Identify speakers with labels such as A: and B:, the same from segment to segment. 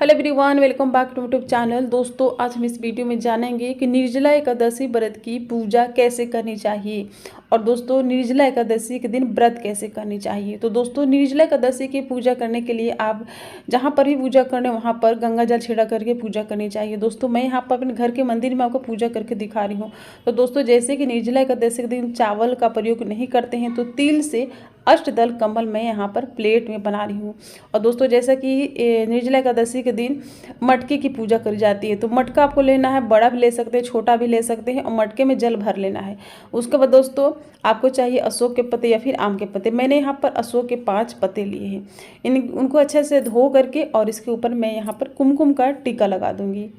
A: Hello everyone, welcome back to YouTube channel. दोस्तों, आज हम इस वीडियो में जानेंगे कि निर्जला एकादशी व्रत की पूजा कैसे करनी चाहिए और दोस्तों निर्जला एकादशी के दिन व्रत कैसे करनी चाहिए। तो दोस्तों, निर्जला एकादशी की पूजा करने के लिए आप जहाँ पर भी पूजा करें वहाँ पर गंगा जल छिड़ा करके पूजा करनी चाहिए। दोस्तों, मैं यहाँ पर अपने घर के मंदिर में आपको पूजा करके दिखा रही हूँ। तो दोस्तों, जैसे कि निर्जला एकादशी के दिन चावल का प्रयोग नहीं करते हैं, तो तिल से अष्टदल कमल मैं यहाँ पर प्लेट में बना रही हूँ। और दोस्तों, जैसा कि निर्जला एकादशी के दिन मटके की पूजा करी जाती है, तो मटका आपको लेना है, बड़ा भी ले सकते हैं, छोटा भी ले सकते हैं, और मटके में जल भर लेना है। उसके बाद दोस्तों, आपको चाहिए अशोक के पत्ते या फिर आम के पत्ते। मैंने यहाँ पर अशोक के 5 पत्ते लिए हैं। उनको अच्छे से धो करके और इसके ऊपर मैं यहाँ पर कुमकुम का टीका लगा दूंगी।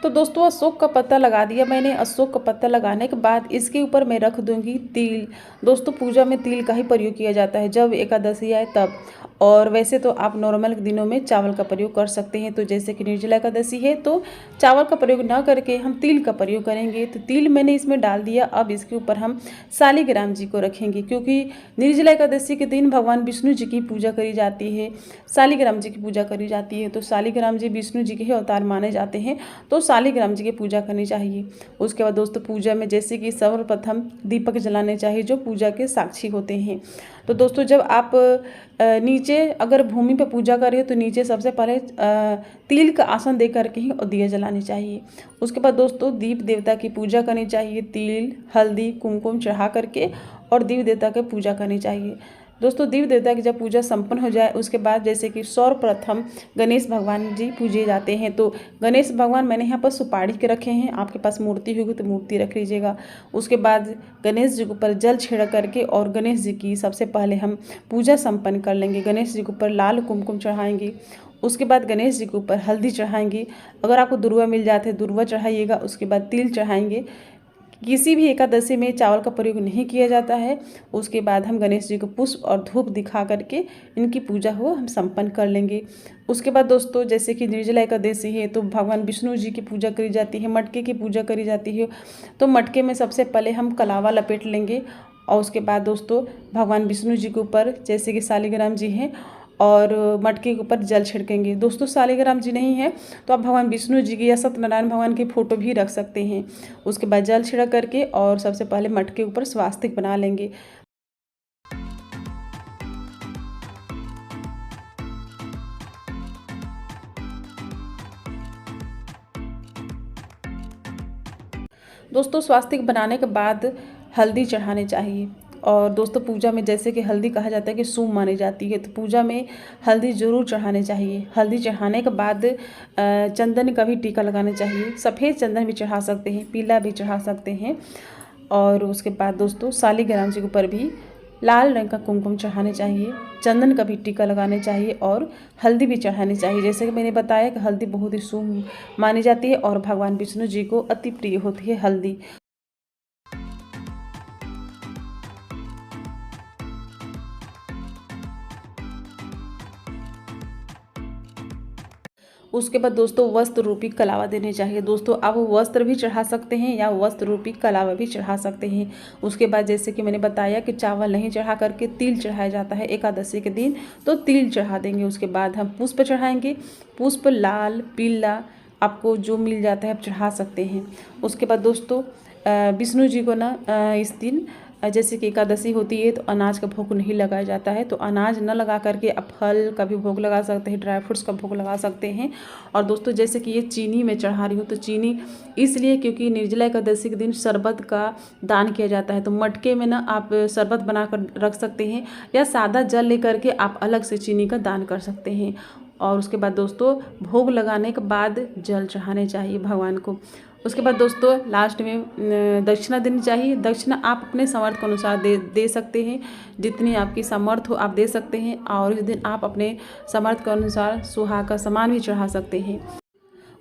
A: तो दोस्तों, अशोक का पत्ता लगा दिया मैंने। अशोक का पत्ता लगाने के बाद इसके ऊपर मैं रख दूंगी तिल। दोस्तों, पूजा में तिल का ही प्रयोग किया जाता है जब एकादशी आए तब। और वैसे तो आप नॉर्मल दिनों में चावल का प्रयोग कर सकते हैं। तो जैसे कि निर्जला एकादशी है तो चावल का प्रयोग ना करके हम तिल का प्रयोग करेंगे। तो तिल मैंने इसमें डाल दिया। अब इसके ऊपर हम शालिग्राम जी को रखेंगे, क्योंकि निर्जला एकादशी के दिन भगवान विष्णु जी की पूजा करी जाती है, शालिग्राम जी की पूजा करी जाती है। तो शालिग्राम जी विष्णु जी के ही अवतार माने जाते हैं, तो शालिग्राम जी की पूजा करनी चाहिए। उसके बाद दोस्तों, पूजा में जैसे कि सर्वप्रथम दीपक जलाने चाहिए जो पूजा के साक्षी होते हैं। तो दोस्तों, जब आप नीचे अगर भूमि पर पूजा कर रहे हो तो नीचे सबसे पहले तिल का आसन दे करके ही और दिया जलानी चाहिए। उसके बाद दोस्तों, दीप देवता की पूजा करनी चाहिए। तिल, हल्दी, कुमकुम चढ़ा करके और दीप देवता की पूजा करनी चाहिए। दोस्तों, देवी देवता की जब पूजा संपन्न हो जाए उसके बाद जैसे कि सर्वप्रथम गणेश भगवान जी पूजे जाते हैं। तो गणेश भगवान मैंने यहाँ पर सुपारी के रखे हैं। आपके पास मूर्ति होगी तो मूर्ति रख लीजिएगा। उसके बाद गणेश जी के ऊपर जल छिड़क करके और गणेश जी की सबसे पहले हम पूजा संपन्न कर लेंगे। गणेश जी के ऊपर लाल कुमकुम चढ़ाएंगे। उसके बाद गणेश जी के ऊपर हल्दी चढ़ाएंगे। अगर आपको दुर्वा मिल जाते हैं दुर्वा चढ़ाइएगा। उसके बाद तिल चढ़ाएंगे। किसी भी एकादशी में चावल का प्रयोग नहीं किया जाता है। उसके बाद हम गणेश जी को पुष्प और धूप दिखा करके इनकी पूजा हो हम संपन्न कर लेंगे। उसके बाद दोस्तों, जैसे कि निर्जला एकादशी है तो भगवान विष्णु जी की पूजा करी जाती है, मटके की पूजा करी जाती है। तो मटके में सबसे पहले हम कलावा लपेट लेंगे और उसके बाद दोस्तों भगवान विष्णु जी के ऊपर जैसे कि शालिग्राम जी हैं और मटके के ऊपर जल छिड़केंगे। दोस्तों, शालिग्राम जी नहीं है तो आप भगवान विष्णु जी की या सत्यनारायण भगवान की फ़ोटो भी रख सकते हैं। उसके बाद जल छिड़क करके और सबसे पहले मटके के ऊपर स्वास्तिक बना लेंगे। दोस्तों, स्वास्तिक बनाने के बाद हल्दी चढ़ाने चाहिए। और दोस्तों, पूजा में जैसे कि हल्दी कहा जाता है कि शुभ मानी जाती है, तो पूजा में हल्दी ज़रूर चढ़ाने चाहिए। हल्दी चढ़ाने के बाद चंदन का भी टीका लगाना चाहिए। सफ़ेद चंदन भी चढ़ा सकते हैं, पीला भी चढ़ा सकते हैं। और उसके बाद दोस्तों, शालिग्राम जी के ऊपर भी लाल रंग का कुमकुम चढ़ाने चाहिए, चंदन का भी टीका लगाने चाहिए और हल्दी भी चढ़ानी चाहिए। जैसे कि मैंने बताया कि हल्दी बहुत ही शुभ मानी जाती है और भगवान विष्णु जी को अति प्रिय होती है हल्दी। उसके बाद दोस्तों, वस्त्र रूपी कलावा देने चाहिए। दोस्तों, आप वस्त्र भी चढ़ा सकते हैं या वस्त्र रूपी कलावा भी चढ़ा सकते हैं। उसके बाद जैसे कि मैंने बताया कि चावल नहीं चढ़ा करके तिल चढ़ाया जाता है एकादशी के दिन, तो तिल चढ़ा देंगे। उसके बाद हम पुष्प चढ़ाएंगे। पुष्प लाल, पीला आपको जो मिल जाता है आप चढ़ा सकते हैं। उसके बाद दोस्तों, विष्णु जी को ना इस दिन जैसे कि एकादशी होती है तो अनाज का भोग नहीं लगाया जाता है। तो अनाज न लगा करके आप फल का भी भोग लगा सकते हैं, ड्राई फ्रूट्स का भोग लगा सकते हैं। और दोस्तों, जैसे कि ये चीनी में चढ़ा रही हूँ तो चीनी इसलिए क्योंकि निर्जला एकादशी के दिन शरबत का दान किया जाता है। तो मटके में ना आप शरबत बना कर रख सकते हैं या सादा जल ले करके आप अलग से चीनी का दान कर सकते हैं। और उसके बाद दोस्तों, भोग लगाने के बाद जल चढ़ाने चाहिए भगवान को। उसके बाद दोस्तों, लास्ट में दक्षिणा देनी चाहिए। दक्षिणा आप अपने सामर्थ्य के अनुसार दे सकते हैं, जितनी आपकी सामर्थ्य हो आप दे सकते हैं। और इस दिन आप अपने सामर्थ्य के अनुसार सुहाग का सामान भी चढ़ा सकते हैं।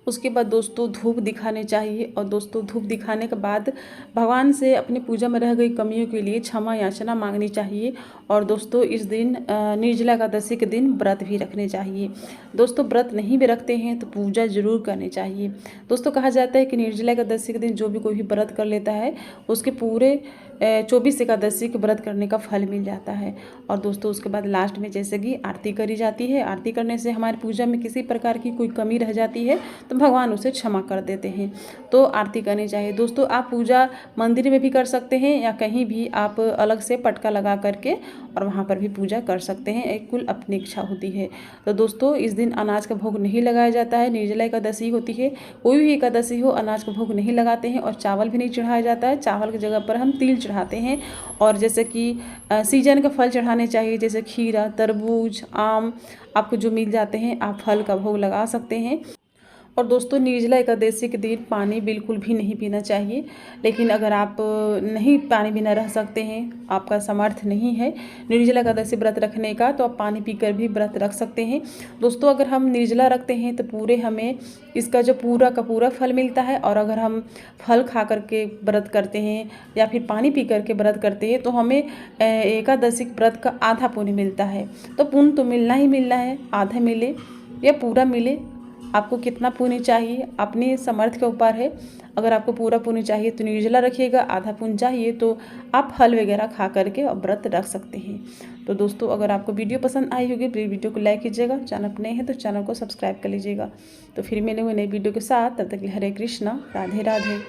A: उसके बाद दोस्तों धूप दिखाने चाहिए और दोस्तों धूप दिखाने के बाद भगवान से अपनी पूजा में रह गई कमियों के लिए क्षमा याचना मांगनी चाहिए। और दोस्तों इस दिन निर्जला एकादशी के दिन व्रत भी रखने चाहिए। दोस्तों व्रत नहीं भी रखते हैं तो पूजा जरूर करनी चाहिए। दोस्तों कहा जाता है कि निर्जला एकादशी के दिन जो भी कोई भी व्रत कर लेता है उसके पूरे 24 एकादशी के व्रत करने का फल मिल जाता है। और दोस्तों उसके बाद लास्ट में जैसे कि आरती करी जाती है। आरती करने से हमारी पूजा में किसी प्रकार की कोई कमी रह जाती है तो भगवान उसे क्षमा कर देते हैं। तो आरती करनी चाहिए। दोस्तों आप पूजा मंदिर में भी कर सकते हैं या कहीं भी आप अलग से पटका लगा करके और वहाँ पर भी पूजा कर सकते हैं। एक कुल अपनी इच्छा होती है। तो दोस्तों इस दिन अनाज का भोग नहीं लगाया जाता है। निर्जला एकादशी होती है, कोई भी एकादशी हो, अनाज का भोग नहीं लगाते हैं और चावल भी नहीं चढ़ाया जाता है। चावल की जगह पर हम तिल चढ़ाते हैं। और जैसे कि सीजन का फल चढ़ाने चाहिए, जैसे खीरा, तरबूज, आम आपको जो मिल जाते हैं आप फल का भोग लगा सकते हैं। और दोस्तों निर्जला एकादशी के दिन पानी बिल्कुल भी नहीं पीना चाहिए। लेकिन अगर आप नहीं पानी बिना रह सकते हैं, आपका सामर्थ्य नहीं है निर्जला एकादशी व्रत रखने का, तो आप पानी पीकर भी व्रत रख सकते हैं। दोस्तों अगर हम निर्जला रखते हैं तो पूरे हमें इसका जो पूरा का पूरा फल मिलता है। और अगर हम फल खा करके व्रत करते हैं या फिर पानी पी करके व्रत करते हैं तो हमें एकादशी व्रत का आधा पुण्य मिलता है। तो पुण्य तो मिलना ही मिलना है, आधा मिले या पूरा मिले, आपको कितना पुण्य चाहिए अपने समर्थ के ऊपर है। अगर आपको पूरा पुण्य चाहिए तो निर्जला रखिएगा, आधा पुण्य चाहिए तो आप फल वगैरह खा करके और व्रत रख सकते हैं। तो दोस्तों अगर आपको वीडियो पसंद आई होगी प्लीज़ वीडियो को लाइक कीजिएगा। चैनल पर नए हैं तो चैनल को सब्सक्राइब कर लीजिएगा। तो फिर मिलेंगे नई वीडियो के साथ, तब तक के लिए हरे कृष्णा, राधे राधे।